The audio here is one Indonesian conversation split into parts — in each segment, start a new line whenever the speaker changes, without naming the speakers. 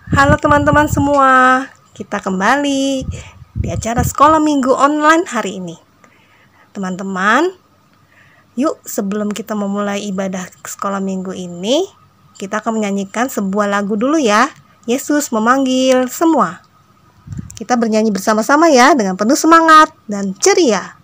Halo teman-teman semua, kita kembali di acara sekolah minggu online hari ini. Teman-teman, yuk sebelum kita memulai ibadah sekolah minggu ini, kita akan menyanyikan sebuah lagu dulu ya. Yesus memanggil semua. Kita bernyanyi bersama-sama ya dengan penuh semangat dan ceria.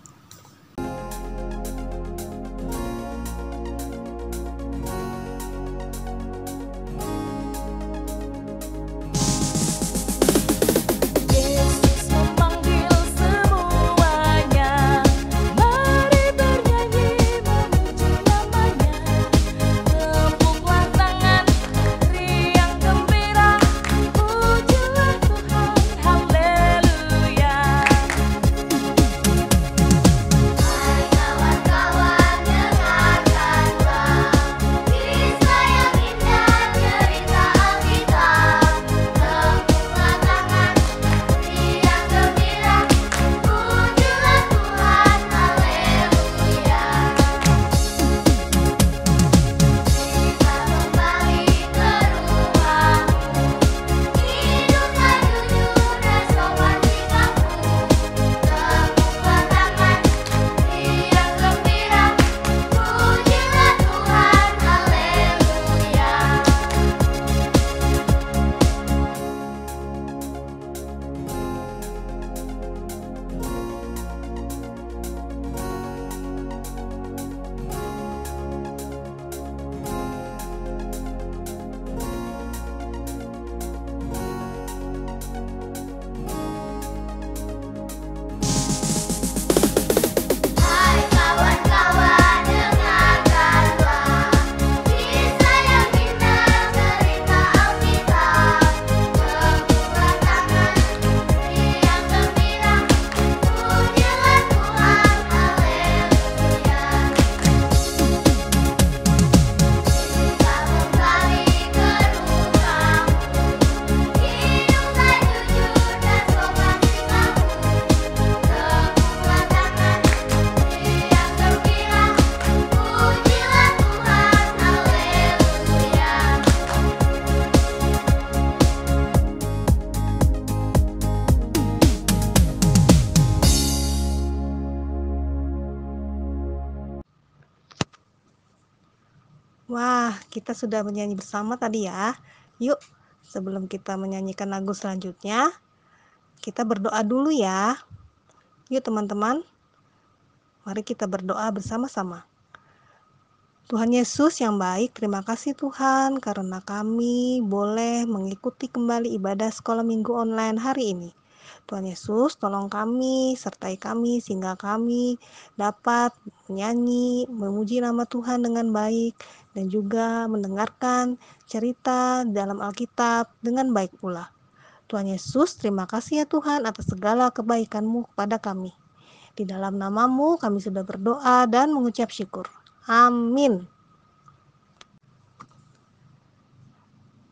Wah, kita sudah menyanyi bersama tadi ya. Yuk, sebelum kita menyanyikan lagu selanjutnya, kita berdoa dulu ya. Yuk teman-teman, mari kita berdoa bersama-sama. Tuhan Yesus yang baik, terima kasih Tuhan karena kami boleh mengikuti kembali ibadah sekolah minggu online hari ini. Tuhan Yesus, tolong kami, sertai kami sehingga kami dapat menyanyi, memuji nama Tuhan dengan baik dan juga mendengarkan cerita dalam Alkitab dengan baik pula. Tuhan Yesus, terima kasih ya Tuhan atas segala kebaikan-Mu kepada kami. Di dalam nama-Mu kami sudah berdoa dan mengucap syukur. Amin.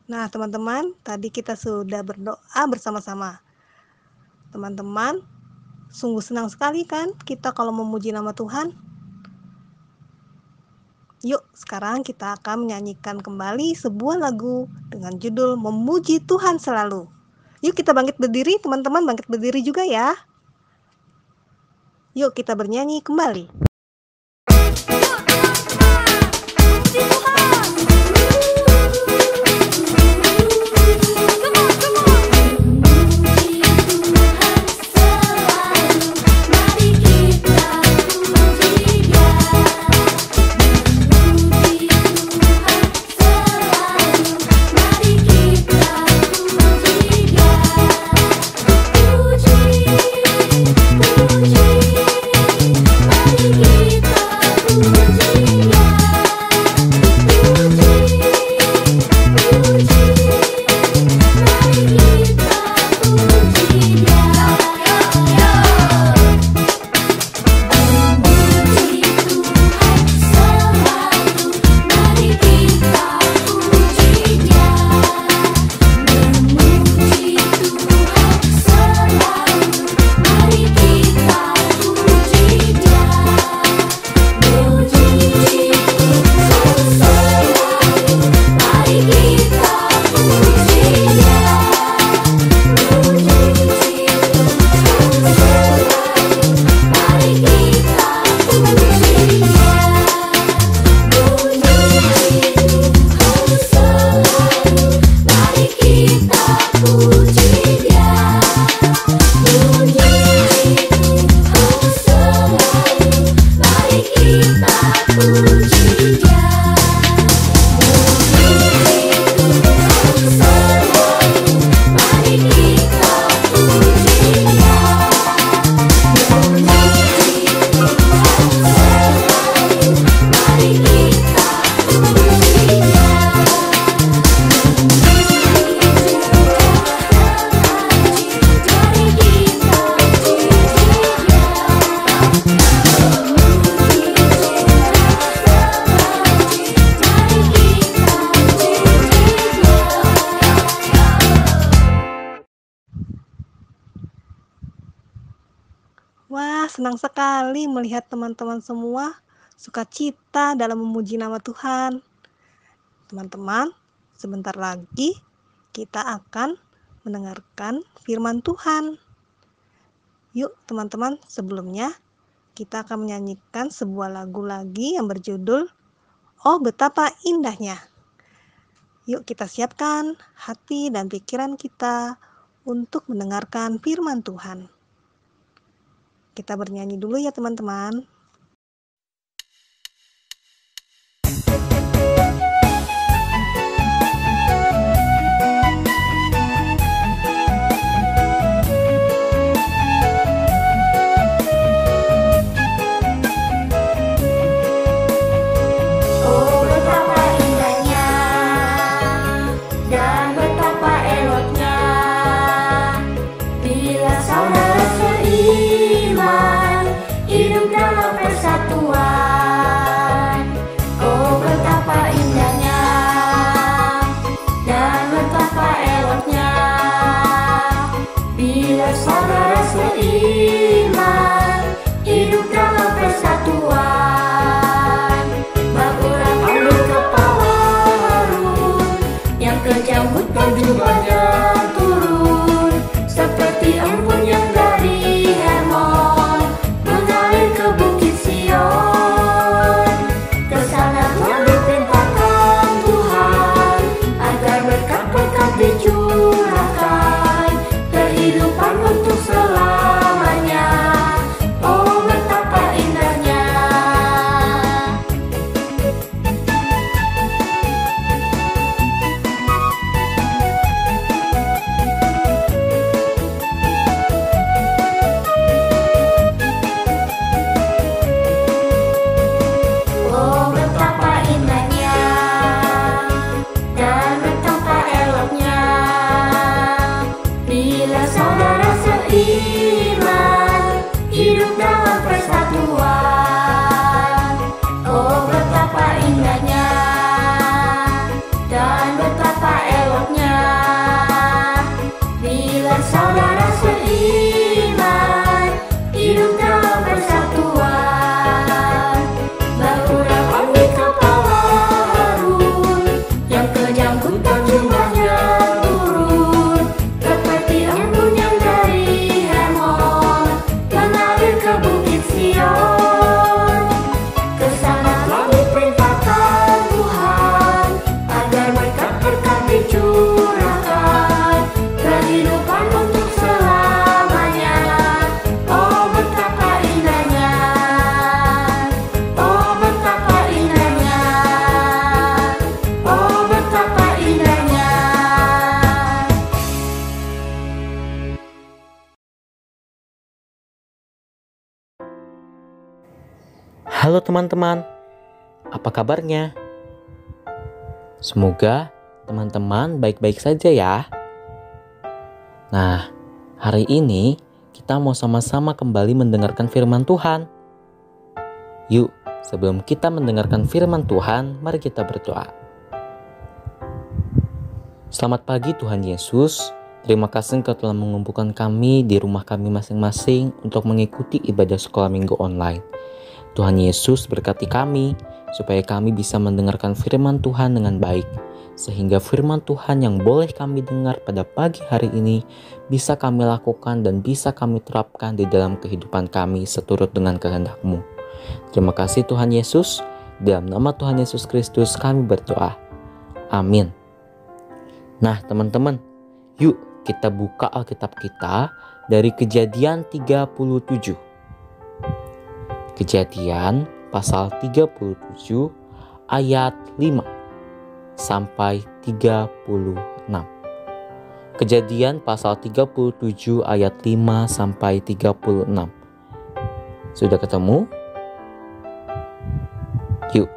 Nah teman-teman, tadi kita sudah berdoa bersama-sama. Teman-teman, sungguh senang sekali kan kita kalau memuji nama Tuhan. Yuk, sekarang kita akan menyanyikan kembali sebuah lagu dengan judul Memuji Tuhan Selalu. Yuk kita bangkit berdiri, teman-teman bangkit berdiri juga ya. Yuk kita bernyanyi kembali.
Puji,
senang sekali melihat teman-teman semua sukacita dalam memuji nama Tuhan. Teman-teman, sebentar lagi kita akan mendengarkan firman Tuhan. Yuk teman-teman, sebelumnya kita akan menyanyikan sebuah lagu lagi yang berjudul "Oh Betapa Indahnya". Yuk kita siapkan hati dan pikiran kita untuk mendengarkan firman Tuhan. Kita bernyanyi dulu ya teman-teman.
Halo teman-teman, apa kabarnya? Semoga teman-teman baik-baik saja ya. Nah, hari ini kita mau sama-sama kembali mendengarkan firman Tuhan. Yuk, sebelum kita mendengarkan firman Tuhan, mari kita berdoa. Selamat pagi Tuhan Yesus. Terima kasih Engkau telah mengumpulkan kami di rumah kami masing-masing untuk mengikuti ibadah sekolah minggu online. Tuhan Yesus berkati kami, supaya kami bisa mendengarkan firman Tuhan dengan baik, sehingga firman Tuhan yang boleh kami dengar pada pagi hari ini bisa kami lakukan dan bisa kami terapkan di dalam kehidupan kami seturut dengan kehendak-Mu. Terima kasih Tuhan Yesus, dalam nama Tuhan Yesus Kristus kami berdoa. Amin. Nah teman-teman, yuk kita buka Alkitab kita dari Kejadian 37. Kejadian pasal 37 ayat 5 sampai 36. Kejadian pasal 37 ayat 5 sampai 36. Sudah ketemu? Yuk,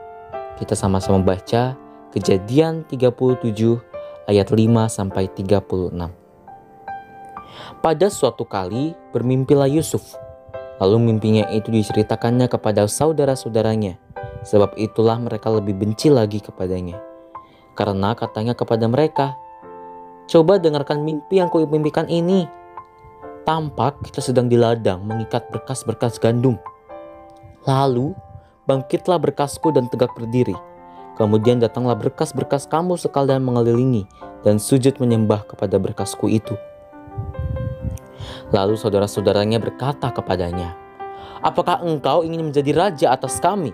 kita sama-sama baca Kejadian 37 ayat 5 sampai 36. Pada suatu kali bermimpilah Yusuf. Lalu mimpinya itu diceritakannya kepada saudara-saudaranya. Sebab itulah mereka lebih benci lagi kepadanya. Karena katanya kepada mereka, "Coba dengarkan mimpi yang kuimpikan ini." Tampak kita sedang di ladang mengikat berkas-berkas gandum. Lalu bangkitlah berkasku dan tegak berdiri. Kemudian datanglah berkas-berkas kamu sekalian mengelilingi dan sujud menyembah kepada berkasku itu. Lalu saudara-saudaranya berkata kepadanya, "Apakah engkau ingin menjadi raja atas kami?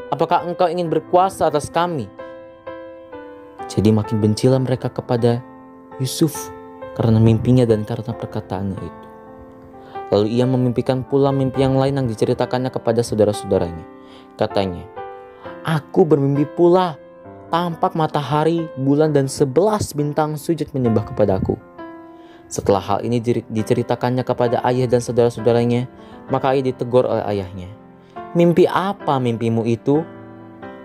Apakah engkau ingin berkuasa atas kami?" Jadi makin bencilah mereka kepada Yusuf karena mimpinya dan karena perkataannya itu. Lalu ia memimpikan pula mimpi yang lain yang diceritakannya kepada saudara-saudaranya. Katanya, "Aku bermimpi pula, tampak matahari, bulan dan 11 bintang sujud menyembah kepadaku." Setelah hal ini diceritakannya kepada ayah dan saudara-saudaranya, maka ia ditegur oleh ayahnya. "Mimpi apa mimpimu itu?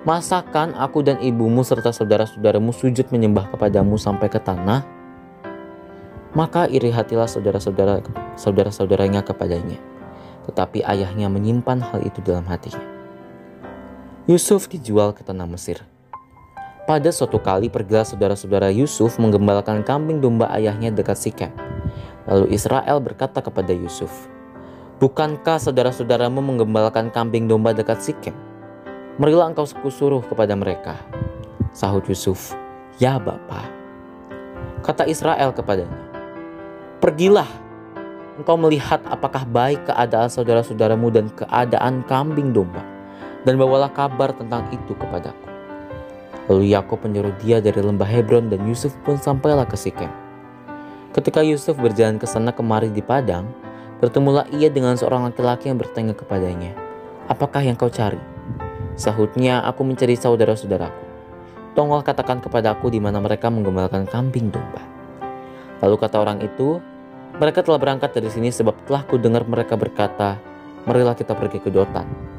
Masakan aku dan ibumu serta saudara-saudaramu sujud menyembah kepadamu sampai ke tanah?" Maka iri hatilah saudara-saudaranya kepadanya. Tetapi ayahnya menyimpan hal itu dalam hatinya. Yusuf dijual ke tanah Mesir. Pada suatu kali pergilah saudara-saudara Yusuf menggembalakan kambing domba ayahnya dekat Sikem. Lalu Israel berkata kepada Yusuf, "Bukankah saudara-saudaramu menggembalakan kambing domba dekat Sikem? Marilah engkau kusuruh kepada mereka." Sahut Yusuf, "Ya Bapa." Kata Israel kepadanya, "Pergilah, engkau melihat apakah baik keadaan saudara-saudaramu dan keadaan kambing domba, dan bawalah kabar tentang itu kepadaku." Lalu Yakub menyuruh dia dari lembah Hebron dan Yusuf pun sampailah ke Sikem. Ketika Yusuf berjalan ke sana kemari di padang, bertemulah ia dengan seorang laki-laki yang bertanya kepadanya, "Apakah yang kau cari?" Sahutnya, "Aku mencari saudara-saudaraku. Tolonglah katakan kepadaku di mana mereka menggembalakan kambing domba." Lalu kata orang itu, "Mereka telah berangkat dari sini sebab telah kudengar mereka berkata, 'Marilah kita pergi ke Dotan.'"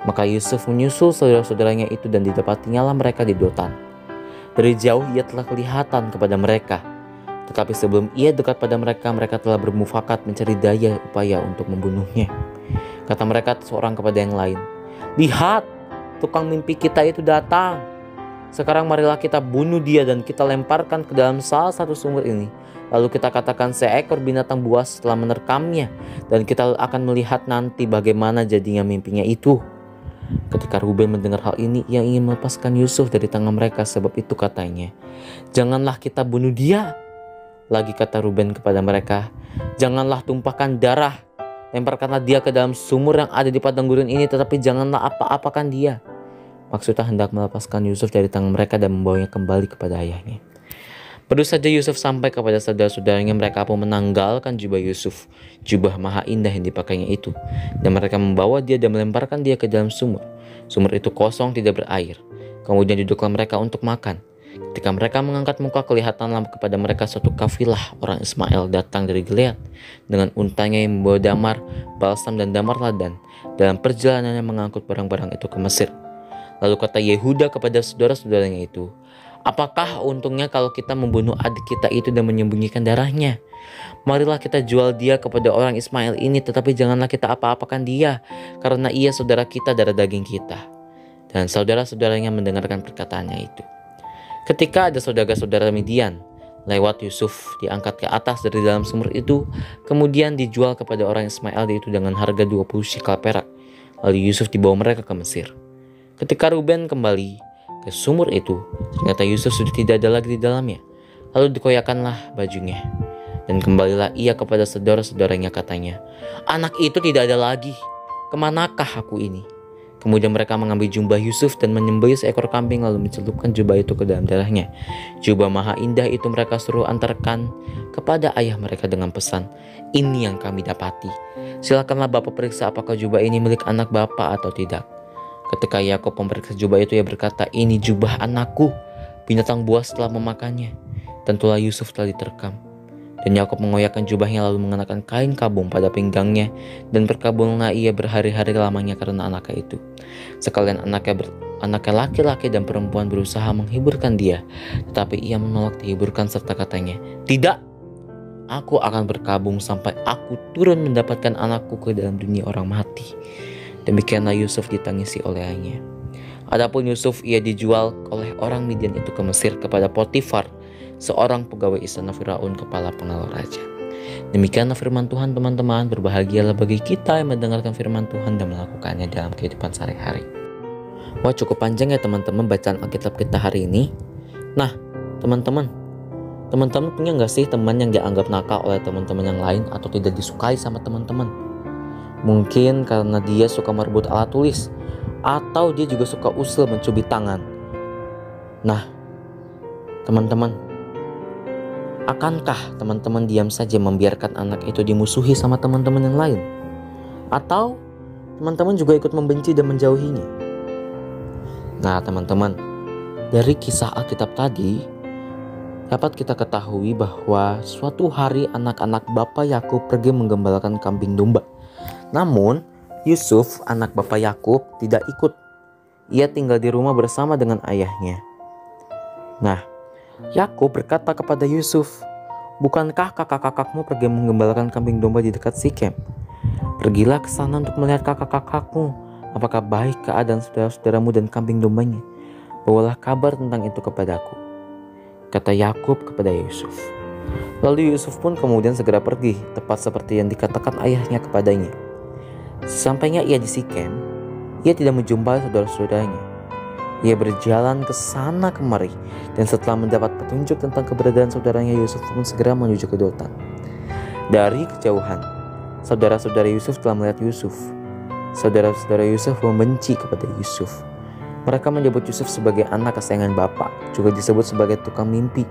Maka Yusuf menyusul saudara-saudaranya itu dan didapatinya mereka di Dotan. Dari jauh ia telah kelihatan kepada mereka. Tetapi sebelum ia dekat pada mereka, mereka telah bermufakat mencari daya upaya untuk membunuhnya. Kata mereka seorang kepada yang lain, "Lihat, tukang mimpi kita itu datang. Sekarang marilah kita bunuh dia dan kita lemparkan ke dalam salah satu sumur ini. Lalu kita katakan seekor binatang buas telah menerkamnya, dan kita akan melihat nanti bagaimana jadinya mimpinya itu." Ketika Ruben mendengar hal ini, ia ingin melepaskan Yusuf dari tangan mereka. Sebab itu katanya, "Janganlah kita bunuh dia." Lagi kata Ruben kepada mereka, "Janganlah tumpahkan darah. Lemparkanlah dia ke dalam sumur yang ada di padang gurun ini, tetapi janganlah apa-apakan dia." Maksudnya hendak melepaskan Yusuf dari tangan mereka dan membawanya kembali kepada ayahnya. Baru saja Yusuf sampai kepada saudara-saudaranya, mereka pun menanggalkan jubah Yusuf, jubah maha indah yang dipakainya itu, dan mereka membawa dia dan melemparkan dia ke dalam sumur. Sumur itu kosong, tidak berair. Kemudian duduklah mereka untuk makan. Ketika mereka mengangkat muka, kelihatanlah kepada mereka suatu kafilah orang Ismail datang dari Gilead dengan untanya yang membawa damar, balsam dan damar ladan dalam perjalanannya mengangkut barang-barang itu ke Mesir. Lalu kata Yehuda kepada saudara-saudaranya itu, "Apakah untungnya kalau kita membunuh adik kita itu dan menyembunyikan darahnya? Marilah kita jual dia kepada orang Ismail ini, tetapi janganlah kita apa-apakan dia, karena ia saudara kita, darah daging kita." Dan saudara-saudaranya mendengarkan perkataannya itu. Ketika ada saudara-saudara Midian lewat, Yusuf diangkat ke atas dari dalam sumur itu, kemudian dijual kepada orang Ismail itu dengan harga 20 shikal perak. Lalu Yusuf dibawa mereka ke Mesir. Ketika Ruben kembali ke sumur itu, ternyata Yusuf sudah tidak ada lagi di dalamnya. Lalu dikoyakanlah bajunya, dan kembalilah ia kepada saudara-saudaranya, katanya, "Anak itu tidak ada lagi. Kemanakah aku ini?" Kemudian mereka mengambil jubah Yusuf dan menyembelih seekor kambing, lalu mencelupkan jubah itu ke dalam darahnya. Jubah maha indah itu mereka suruh antarkan kepada ayah mereka dengan pesan, "Ini yang kami dapati. Silakanlah Bapak periksa apakah jubah ini milik anak Bapak atau tidak." Ketika Yakub memeriksa jubah itu, ia berkata, "Ini jubah anakku. Binatang buas telah memakannya." Tentulah Yusuf telah diterkam. Dan Yakub mengoyakkan jubahnya lalu mengenakan kain kabung pada pinggangnya, dan berkabunglah ia berhari-hari lamanya karena anaknya itu. Sekalian anaknya laki-laki dan perempuan berusaha menghiburkan dia, tetapi ia menolak dihiburkan serta katanya, "Tidak, aku akan berkabung sampai aku turun mendapatkan anakku ke dalam dunia orang mati." Demikianlah Yusuf ditangisi oleh ayahnya. Adapun Yusuf, ia dijual oleh orang Midian itu ke Mesir kepada Potifar, seorang pegawai istana Firaun, kepala pengawal raja. Demikianlah firman Tuhan teman-teman. Berbahagialah bagi kita yang mendengarkan firman Tuhan dan melakukannya dalam kehidupan sehari-hari. Wah, cukup panjang ya teman-teman bacaan Alkitab kita hari ini. Nah teman-teman punya gak sih teman yang dianggap nakal oleh teman-teman yang lain atau tidak disukai sama teman-teman? Mungkin karena dia suka merebut alat tulis, atau dia juga suka usil mencubit tangan. Nah teman-teman, akankah teman-teman diam saja membiarkan anak itu dimusuhi sama teman-teman yang lain? Atau teman-teman juga ikut membenci dan menjauhinya? Nah teman-teman, dari kisah Alkitab tadi dapat kita ketahui bahwa suatu hari anak-anak Bapak Yakub pergi menggembalakan kambing domba. Namun Yusuf, anak Bapak Yakub, tidak ikut. Ia tinggal di rumah bersama dengan ayahnya. Nah, Yakub berkata kepada Yusuf, "Bukankah kakak-kakakmu pergi menggembalakan kambing domba di dekat Sikem? Pergilah ke sana untuk melihat kakak-kakakmu. Apakah baik keadaan saudara-saudaramu dan kambing dombanya? Bawalah kabar tentang itu kepadaku," kata Yakub kepada Yusuf. Lalu Yusuf pun kemudian segera pergi, tepat seperti yang dikatakan ayahnya kepadanya. Sesampainya ia di Sikem, ia tidak menjumpai saudara-saudaranya. Ia berjalan ke sana kemari, dan setelah mendapat petunjuk tentang keberadaan saudaranya, Yusuf pun segera menuju ke Dotan. Dari kejauhan, saudara-saudara Yusuf telah melihat Yusuf. Saudara-saudara Yusuf membenci kepada Yusuf. Mereka menyebut Yusuf sebagai anak kesayangan bapak, juga disebut sebagai tukang mimpi,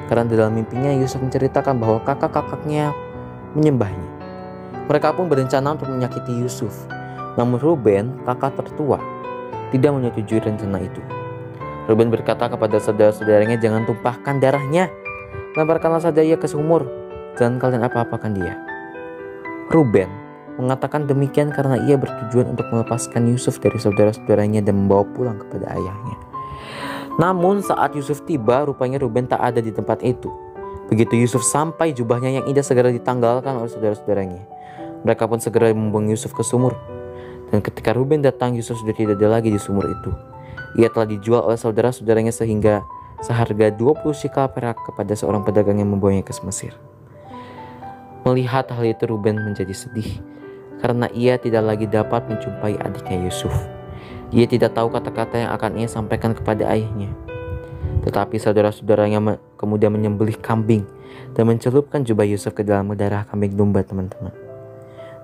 karena dalam mimpinya Yusuf menceritakan bahwa kakak-kakaknya menyembahnya. Mereka pun berencana untuk menyakiti Yusuf. Namun Ruben, kakak tertua, tidak menyetujui rencana itu. Ruben berkata kepada saudara-saudaranya, "Jangan tumpahkan darahnya. Lemparkanlah saja ia ke sumur. Jangan kalian apa-apakan dia." Ruben mengatakan demikian karena ia bertujuan untuk melepaskan Yusuf dari saudara-saudaranya dan membawa pulang kepada ayahnya. Namun saat Yusuf tiba, rupanya Ruben tak ada di tempat itu. Begitu Yusuf sampai, jubahnya yang indah segera ditanggalkan oleh saudara-saudaranya. Mereka pun segera membuang Yusuf ke sumur. Dan ketika Ruben datang, Yusuf sudah tidak ada lagi di sumur itu. Ia telah dijual oleh saudara-saudaranya sehingga seharga 20 shikal perak kepada seorang pedagang yang membawanya ke Mesir. Melihat hal itu, Ruben menjadi sedih karena ia tidak lagi dapat menjumpai adiknya Yusuf. Ia tidak tahu kata-kata yang akan ia sampaikan kepada ayahnya. Tetapi saudara-saudaranya kemudian menyembelih kambing dan mencelupkan jubah Yusuf ke dalam darah kambing domba, teman-teman.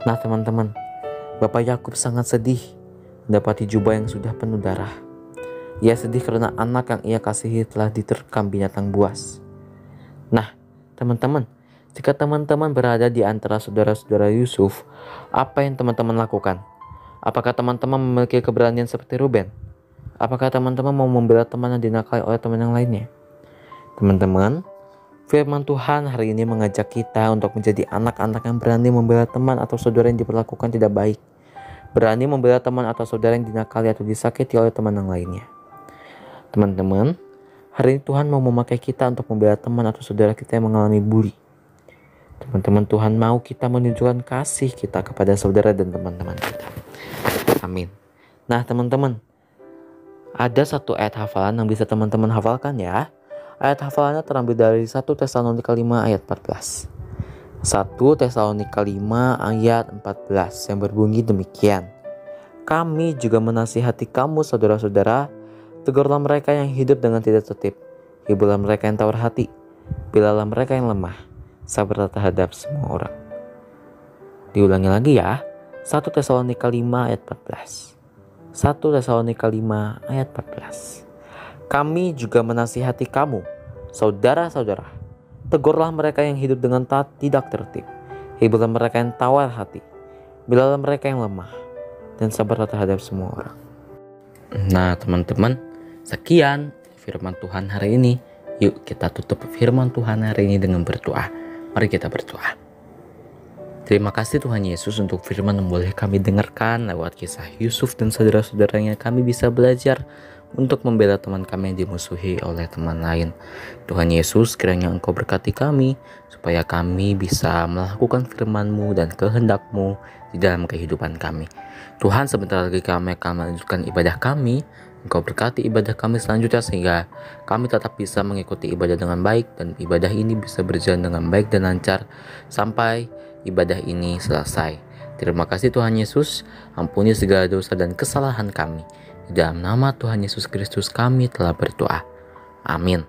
Nah teman-teman, Bapak Yakub sangat sedih mendapati jubah yang sudah penuh darah. Ia sedih karena anak yang ia kasihi telah diterkam binatang buas. Nah teman-teman, jika teman-teman berada di antara saudara-saudara Yusuf, apa yang teman-teman lakukan? Apakah teman-teman memiliki keberanian seperti Ruben? Apakah teman-teman mau membela teman yang dinakali oleh teman yang lainnya? Teman-teman, firman Tuhan hari ini mengajak kita untuk menjadi anak-anak yang berani membela teman atau saudara yang diperlakukan tidak baik. Berani membela teman atau saudara yang dinakali atau disakiti oleh teman yang lainnya. Teman-teman, hari ini Tuhan mau memakai kita untuk membela teman atau saudara kita yang mengalami bully. Teman-teman, Tuhan mau kita menunjukkan kasih kita kepada saudara dan teman-teman kita. Amin. Nah teman-teman, ada satu ayat hafalan yang bisa teman-teman hafalkan ya. Ayat hafalannya terambil dari 1 Tesalonika 5 ayat 14. 1 Tesalonika 5 ayat 14 yang berbunyi demikian. "Kami juga menasihati kamu saudara-saudara, tegurlah mereka yang hidup dengan tidak tertib, hiburlah mereka yang tawar hati, belalah mereka yang lemah, sabarlah terhadap semua orang." Diulangi lagi ya. 1 Tesalonika 5 ayat 14. 1 Tesalonika 5 ayat 14. "Kami juga menasihati kamu, saudara-saudara, tegurlah mereka yang hidup dengan tidak tertib, hiburlah mereka yang tawar hati, belalah mereka yang lemah, dan sabarlah terhadap semua orang." Nah teman-teman, sekian firman Tuhan hari ini. Yuk kita tutup firman Tuhan hari ini dengan berdoa. Mari kita berdoa. Terima kasih Tuhan Yesus untuk firman yang boleh kami dengarkan lewat kisah Yusuf dan saudara-saudaranya. Kami bisa belajar untuk membela teman kami yang dimusuhi oleh teman lain. Tuhan Yesus, kiranya Engkau berkati kami supaya kami bisa melakukan firman-Mu dan kehendak-Mu di dalam kehidupan kami. Tuhan, sebentar lagi kami akan melanjutkan ibadah kami. Engkau berkati ibadah kami selanjutnya sehingga kami tetap bisa mengikuti ibadah dengan baik dan ibadah ini bisa berjalan dengan baik dan lancar sampai ibadah ini selesai. Terima kasih Tuhan Yesus, ampuni segala dosa dan kesalahan kami. Di dalam nama Tuhan Yesus Kristus kami telah berdoa. Amin.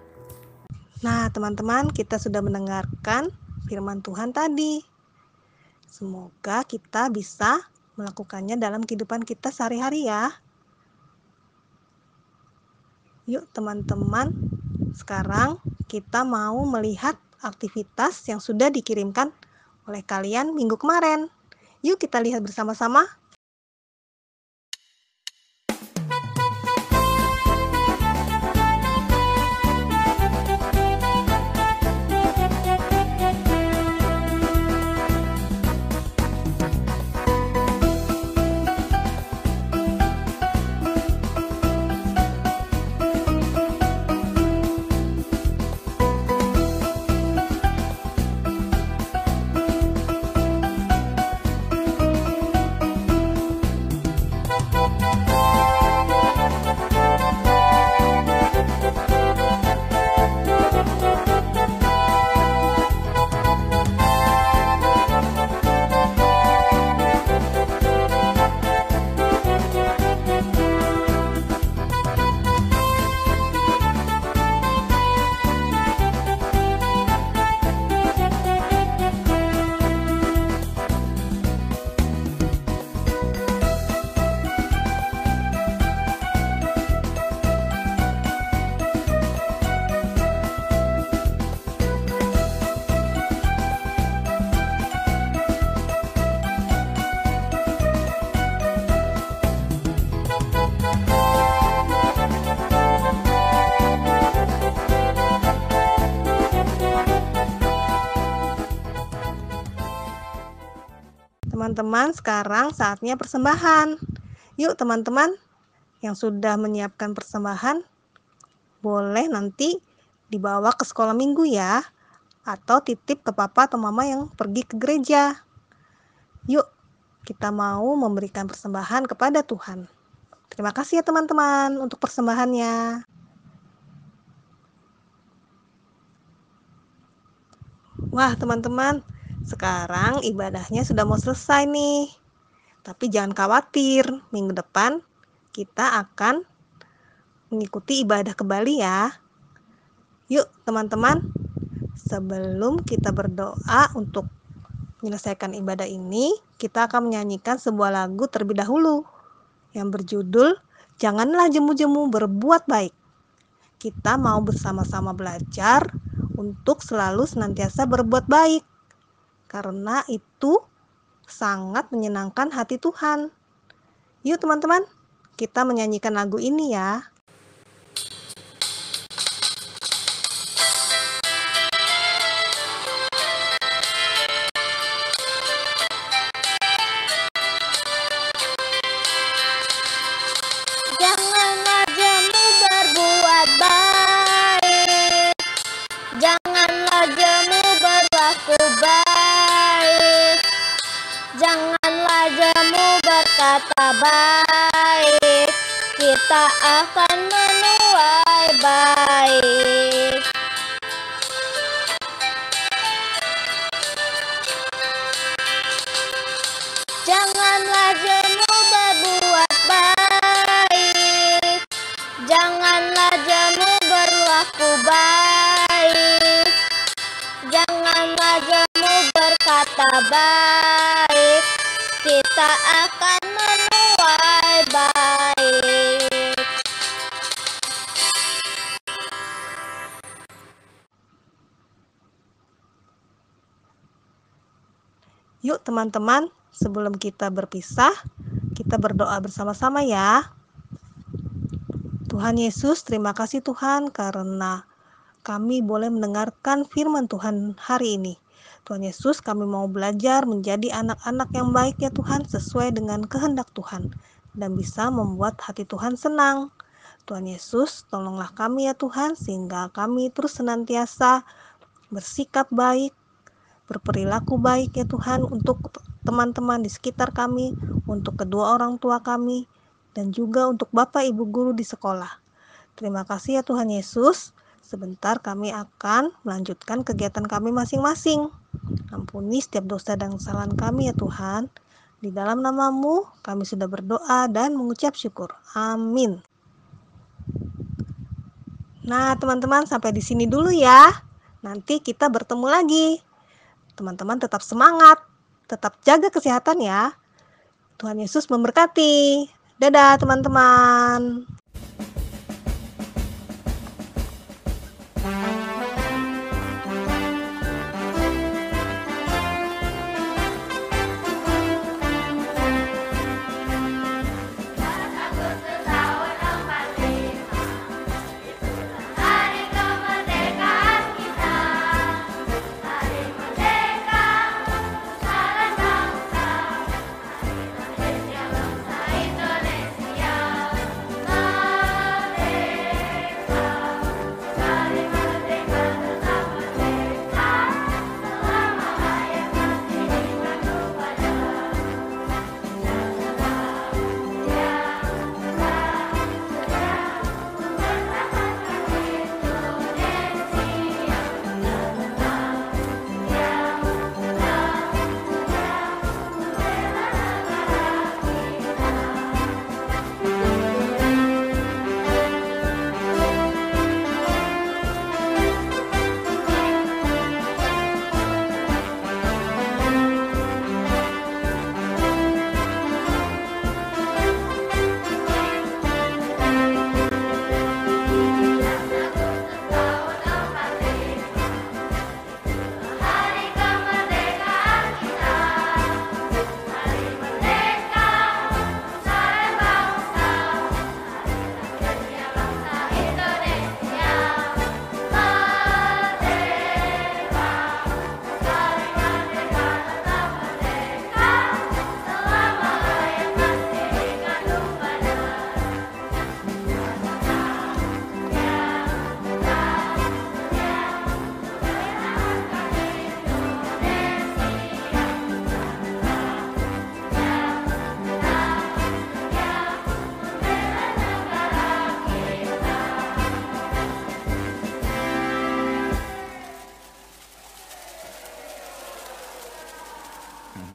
Nah, teman-teman, kita sudah mendengarkan firman Tuhan tadi. Semoga kita bisa melakukannya dalam kehidupan kita sehari-hari ya. Yuk teman-teman, sekarang kita mau melihat aktivitas yang sudah dikirimkan oleh kalian minggu kemarin. Yuk kita lihat bersama-sama. Teman-teman, sekarang saatnya persembahan. Yuk teman-teman yang sudah menyiapkan persembahan, boleh nanti dibawa ke sekolah minggu ya, atau titip ke papa atau mama yang pergi ke gereja. Yuk, kita mau memberikan persembahan kepada Tuhan. Terima kasih ya teman-teman untuk persembahannya. Wah teman-teman, sekarang ibadahnya sudah mau selesai nih. Tapi jangan khawatir, minggu depan kita akan mengikuti ibadah kembali ya. Yuk teman-teman, sebelum kita berdoa untuk menyelesaikan ibadah ini, kita akan menyanyikan sebuah lagu terlebih dahulu yang berjudul Janganlah Jemu-Jemu Berbuat Baik. Kita mau bersama-sama belajar untuk selalu senantiasa berbuat baik, karena itu sangat menyenangkan hati Tuhan. Yuk teman-teman, kita menyanyikan lagu ini ya.
Janganlah jemu berbuat baik, janganlah jemu berlaku baik, janganlah jemu berkata baik, kita akan menuai baik. Janganlah jemu berbuat baik, janganlah jemu berlaku baik, janganlah jemu berkata baik, kita akan menuai baik.
Yuk teman-teman, sebelum kita berpisah, kita berdoa bersama-sama ya. Tuhan Yesus, terima kasih Tuhan karena kami boleh mendengarkan firman Tuhan hari ini. Tuhan Yesus, kami mau belajar menjadi anak-anak yang baik ya Tuhan, sesuai dengan kehendak Tuhan, dan bisa membuat hati Tuhan senang. Tuhan Yesus, tolonglah kami ya Tuhan, sehingga kami terus senantiasa bersikap baik, berperilaku baik ya Tuhan, untuk teman-teman di sekitar kami, untuk kedua orang tua kami, dan juga untuk Bapak Ibu guru di sekolah. Terima kasih ya Tuhan Yesus. Sebentar kami akan melanjutkan kegiatan kami masing-masing. Ampuni setiap dosa dan kesalahan kami ya Tuhan. Di dalam nama-Mu kami sudah berdoa dan mengucap syukur. Amin. Nah teman-teman, sampai di sini dulu ya. Nanti kita bertemu lagi. Teman-teman tetap semangat, tetap jaga kesehatan ya. Tuhan Yesus memberkati. Dadah teman-teman.